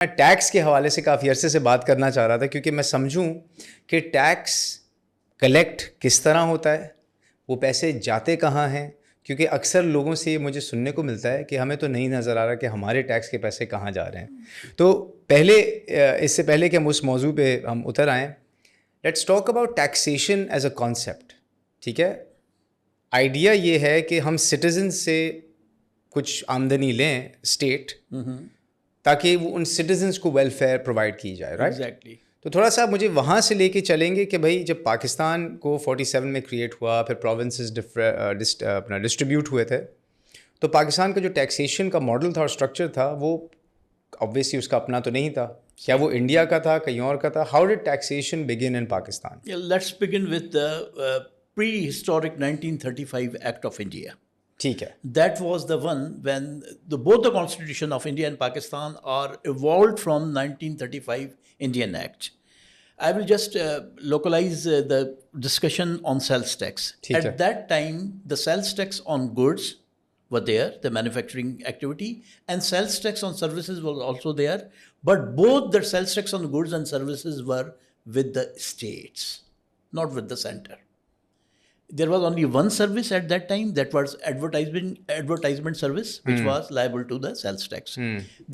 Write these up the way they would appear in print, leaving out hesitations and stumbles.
मैं टैक्स के हवाले से काफ़ी अरसे से बात करना चाह रहा था, क्योंकि मैं समझूं कि टैक्स कलेक्ट किस तरह होता है, वो पैसे जाते कहाँ हैं। क्योंकि अक्सर लोगों से मुझे सुनने को मिलता है कि हमें तो नहीं नज़र आ रहा कि हमारे टैक्स के पैसे कहाँ जा रहे हैं। तो पहले इससे पहले कि हम उस मौजू पे हम उतर आएँ, let's talk about taxation as a concept. ठीक है, आइडिया ये है कि हम सिटीजन से कुछ आमदनी लें स्टेट, ताकि वो उन सिटीजन्स को वेलफेयर प्रोवाइड की जाए, राइट? एग्जैक्टली। तो थोड़ा सा मुझे वहाँ से लेके चलेंगे कि भाई जब पाकिस्तान को 47 में क्रिएट हुआ, फिर प्रोविंसेस अपना डिस्ट्रीब्यूट हुए थे, तो पाकिस्तान का जो टैक्सेशन का मॉडल था और स्ट्रक्चर था, वो ऑब्वियसली उसका अपना तो नहीं था। क्या वो इंडिया का था, कहीं और का था? How did taxation begin in Pakistan? Let's begin with the pre historic 1935 act of India. ठीक है। That was the one when both the constitution of India and Pakistan are evolved from 1935 Indian Act. I will just localize the discussion on sales tax. ठीक है। At that time, the sales tax on goods were there, the manufacturing activity, and sales tax on services was also there. But both the sales tax on goods and services were with the states, not with the center. There was only one service at that time, that was advertisement service, which was liable to the sales tax.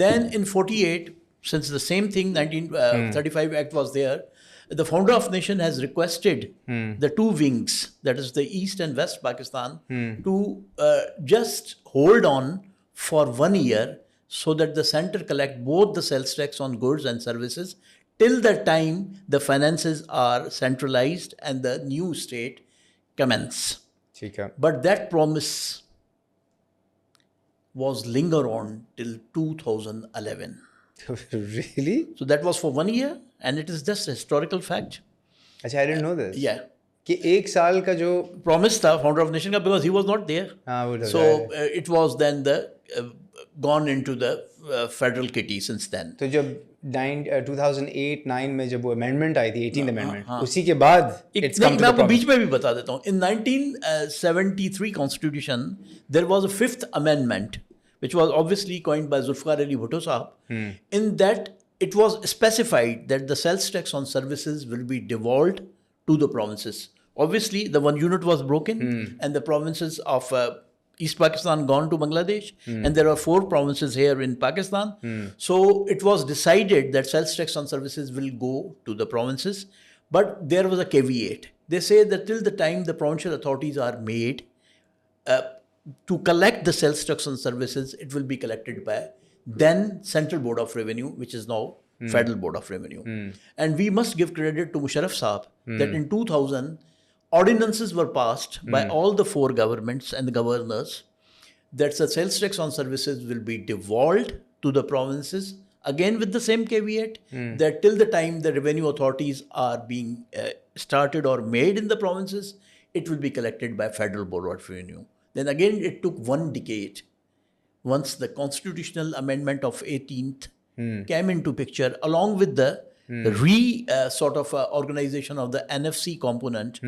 Then in 48, since the same thing 1935 Act was there, the founder of nation has requested the two wings, that is the East and West Pakistan, to just hold on for 1 year so that the center collect both the sales tax on goods and services till the time the finances are centralized and the new state commence. ठीक है। But that promise was linger on till 2011. Really? So that was for 1 year, and it is just a historical fact. अच्छा, I didn't know this. Yeah. कि एक साल का जो Promise था founder of nation का, because he was not there. हाँ वो So it was then the gone into the federal kitty since then. तो जब 2008-9 में जब वो अमेंडमेंट आई थी, 18th अमेंडमेंट, उसी के बाद it's come to मैं the आपको promise. बीच में भी बता देता हूँ. In 1973 constitution, there was a fifth amendment, which was obviously coined by Zulfikar Ali Bhutto Sahab. In that, it was specified that the sales tax on services will be devolved to the provinces. Obviously, the one unit was broken, and the provinces of East Pakistan gone to Bangladesh, and there are 4 provinces here in Pakistan. So it was decided that sales tax on services will go to the provinces, but there was a caveat. They say that till the time the provincial authorities are made to collect the sales tax on services, it will be collected by then Central Board of Revenue, which is now Federal Board of Revenue. And we must give credit to Musharraf Saab that in 2000, ordinances were passed by all the 4 governments and the governors that the sales tax on services will be devolved to the provinces, again with the same caveat that till the time the revenue authorities are being started or made in the provinces, it will be collected by Federal Board of Revenue. Then again, it took 1 decade once the constitutional amendment of 18th came into picture, along with the organization of the NFC component,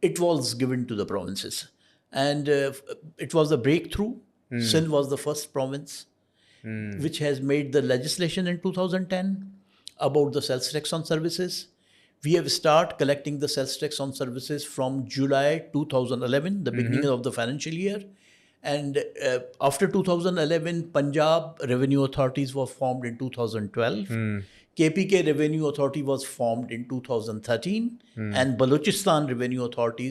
it was given to the provinces. And it was a breakthrough. Sindh was the first province which has made the legislation in 2010 about the sales tax on services. We have started collecting the sales tax on services from July 2011, the beginning of the financial year. And after 2011, Punjab Revenue Authorities was formed in 2012. KPK Revenue Authority was formed in 2013, and Balochistan Revenue Authority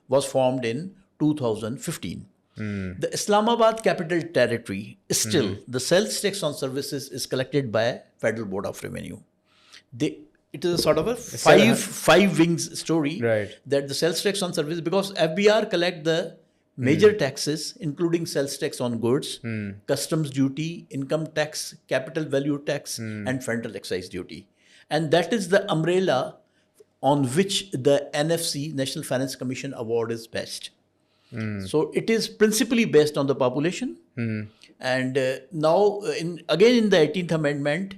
was formed in 2015. The Islamabad Capital Territory, still the sales tax on services is collected by Federal Board of Revenue. It is a sort of a five wings story, right? That the sales tax on services, because FBR collect the major taxes, including sales tax on goods, customs duty, income tax, capital value tax, and federal excise duty. And that is the umbrella on which the NFC, National Finance Commission Award is based. So it is principally based on the population. And now, again in the 18th Amendment,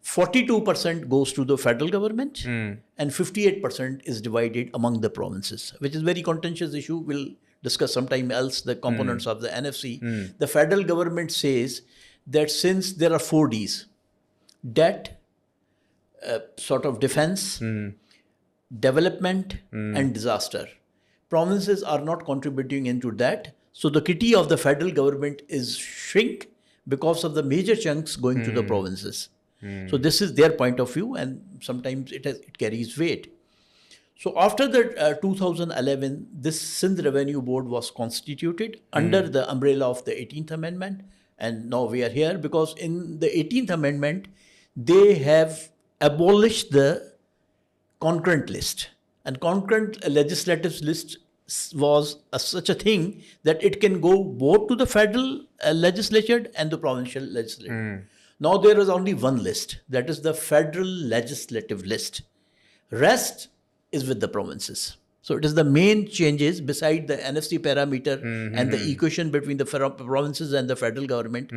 42% goes to the federal government and 58% is divided among the provinces, which is very contentious issue. We'll discuss sometime else the components of the NFC. The federal government says that since there are 4 Ds, debt, sort of defense, development, and disaster. Provinces are not contributing into that. So the kitty of the federal government is shrink because of the major chunks going to the provinces. So this is their point of view, and sometimes it carries weight. So after the 2011, this Sindh Revenue Board was constituted under the umbrella of the 18th Amendment. And now we are here because in the 18th Amendment, they have abolished the concurrent list. And concurrent legislative list was such a thing that it can go both to the federal legislature and the provincial legislature. Now there is only one list, that is the federal legislative list. Rest is with the provinces. So it is the main changes beside the NFC parameter and the equation between the provinces and the federal government.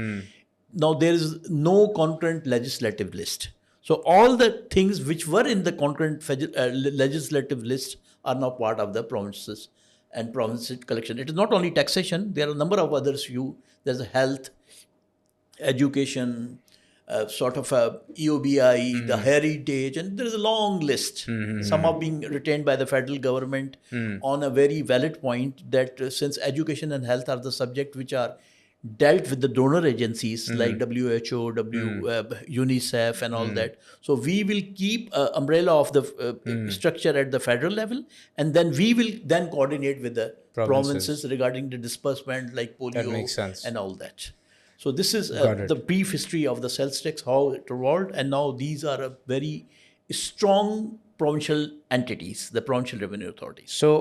Now there is no concurrent legislative list. So all the things which were in the concurrent legislative list are now part of the provinces and provinces collection. It is not only taxation, there are a number of others. There's health, education, sort of EOBI, the heritage, and there is a long list. Some are being retained by the federal government on a very valid point that since education and health are the subject which are dealt with the donor agencies like WHO, UNICEF and all that. So we will keep umbrella of the structure at the federal level, and then we will then coordinate with the provinces regarding the disbursement like polio and all that. So this is the brief history of the sales tax, how it evolved, and now these are a very strong provincial entities, the provincial revenue authorities. So